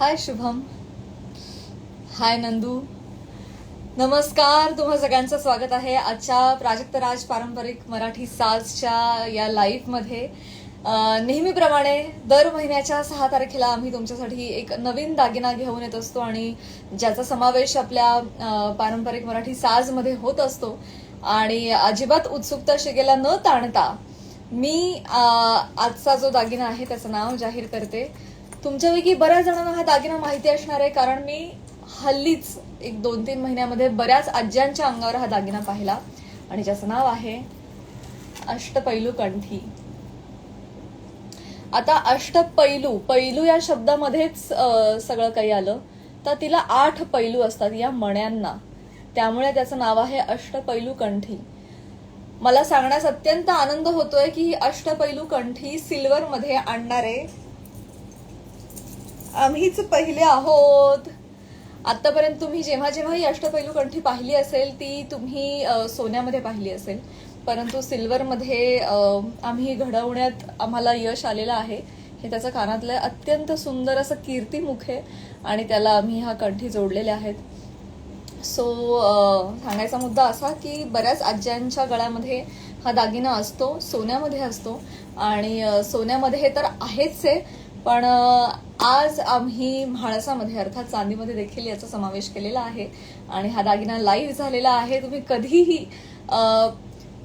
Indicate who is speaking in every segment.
Speaker 1: हाय शुभम, हाय नंदू, नमस्कार. तुम्हा सगळ्यांचं स्वागत आहे आजच्या प्राजक्त राज पारंपरिक मराठी साजच्या या लाईव्हमध्ये. नेहमीप्रमाणे दर महिन्याच्या 6 तारखेला आम्ही तुमच्यासाठी एक नवीन दागिना घेऊन येत असतो आणि ज्याचा समावेश आपल्या पारंपरिक मराठी साजमध्ये होत असतो. आणि अजिबात उत्सुकता शिगेला न ताणता मी आजचा जो दागिना आहे त्याचं नाव जाहीर करते. तुमच्यापैकी बऱ्याच जणांना हा दागिना माहिती असणार आहे, कारण मी हल्लीच एक 2-3 महिन्यामध्ये बऱ्याच आज्यांच्या अंगावर हा दागिना पाहिला आणि ज्याचं नाव आहे अष्टपैलू कंठी. आता पैलू या शब्दामध्येच सगळं काही आलं, तर तिला 8 पैलू असतात या मण्यांना, त्यामुळे त्याचं नाव आहे अष्टपैलू कंठी. मला सांगण्यास अत्यंत आनंद होतोय की ही अष्टपैलू कंठी सिल्वरमध्ये आणणारे आम्हीच पहिले आहोत. आतापर्यंत तुम्ही जेव्हा जेव्हा ही अष्टपैलू कंठी पाहिली असेल ती तुम्ही सोन्यामध्ये पाहिली असेल, परंतु सिल्वरमध्ये आम्ही घडवण्यात आम्हाला यश आलेलं आहे. हे त्याचं कानातलं अत्यंत सुंदर असं कीर्तिमुख आहे आणि त्याला आम्ही हा कंठी जोडलेले आहेत. सांगायचा मुद्दा असा की बऱ्याच आज्यांच्या गळ्यामध्ये हा दागिना असतो, सोन्यामध्ये असतो आणि सोन्यामध्ये तर आहेच आहे, पण आज आम्ही म्हाळसामध्ये अर्थात चांदीमध्ये देखील याचा समावेश केलेला आहे आणि हा दागिना लाईव्ह झालेला आहे. तुम्ही कधीही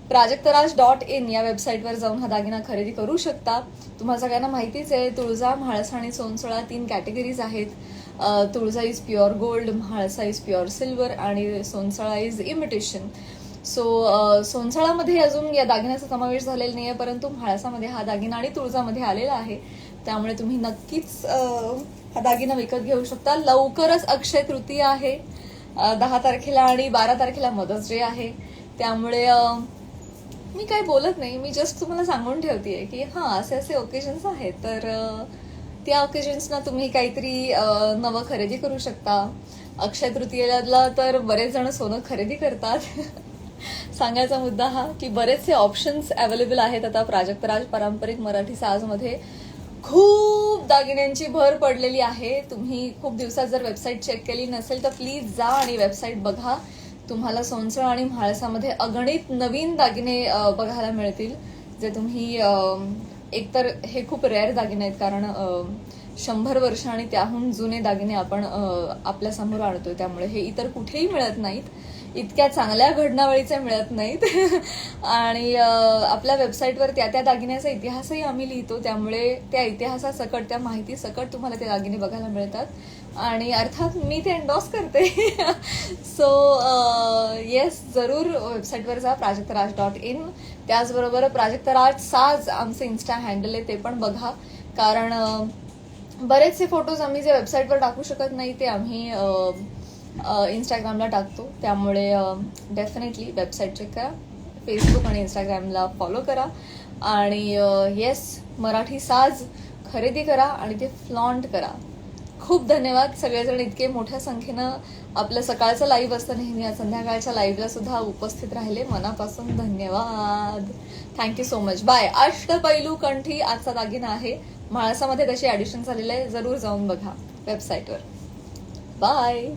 Speaker 1: प्राजक्तराज.in या वेबसाईटवर जाऊन हा दागिना खरेदी करू शकता. तुम्हाला सगळ्यांना माहितीच आहे, तुळजा, म्हाळसा आणि सोनसळा 3 कॅटेगरीज आहेत. Tulja is pure gold, Mhalsa is pure silver आणि सोनसळा इज इमिटेशन. सोनसळामध्ये अजून या दागिन्याचा समावेश झालेला नाहीये, परंतु म्हाळसामध्ये हा दागिना आणि तुळजामध्ये आलेला आहे. त्यामुळे तुम्ही नक्कीच हा दागिना विकत घेऊ शकता. लवकरच अक्षय तृतीया आहे 10 तारखेला आणि 12 तारखेला मदर्स डे आहे. त्यामुळे मी काही बोलत नाही, मी जस्ट तुम्हाला सांगून ठेवतेय की असे असे ओकेजन्स आहेत, तर त्या ओकेजन्सना तुम्ही काहीतरी नवं खरेदी करू शकता. अक्षय तृतीयेला तर बरेच जण सोनं खरेदी करतात. सांगायचा मुद्दा हा की बरेचसे ऑप्शन्स अवेलेबल आहेत आता प्राजक्तराज पारंपरिक मराठी साजमध्ये. खूप दागिन्यांची भर पडलेली आहे. तुम्ही खूप दिवसात जर वेबसाईट चेक केली नसेल तर प्लीज जा आणि वेबसाईट बघा. तुम्हाला सोनसळ आणि म्हाळसामध्ये अगणित नवीन दागिने बघायला मिळतील, जे तुम्ही एकतर हे खूप रेअर दागिने आहेत, कारण 100 वर्ष आणि त्याहून जुने दागिने आपण आपल्या समोर आणतोय, त्यामुळे हे इतर कुठेही मिळत नाहीत. इतक्या चांगल्या घडणावळीचे मिळत नाहीत. आणि आपल्या वेबसाईटवर त्या दागिन्याचा इतिहासही आम्ही लिहितो, त्यामुळे त्या इतिहासासकट, त्या माहिती सकट तुम्हाला ते दागिने बघायला मिळतात आणि अर्थात मी ते एंडॉर्स करते. येस, जरूर वेबसाईटवर जा, प्राजक्तराज.in. त्याचबरोबर प्राजक्तराज साज आमचं इन्स्टा हँडल आहे, ते पण बघा, कारण बरेचसे फोटोज आम्ही जे वेबसाईटवर टाकू शकत नाही ते आम्ही इंस्टाग्रामला टाकतो. त्यामुळे डेफिनेटली वेबसाईट चेक करा, फेसबुक आणि इंस्टाग्रामला फॉलो करा आणि येस, मराठी साज खरेदी करा आणि ते फ्लॉन्ट करा. खूप धन्यवाद सगळेजण इतके मोठ्या संख्येनं आपलं सकाळचं लाईव्ह असतं नेहमी, संध्याकाळच्या लाईव्हला सुद्धा उपस्थित राहिले. मनापासून धन्यवाद. Thank you so much. बाय. अष्टपैलू कंठी आजचा दागिना आहे. म्हाळसामध्ये त्याची ऍडिशन झालेलं आहे, जरूर जाऊन बघा वेबसाईटवर. बाय.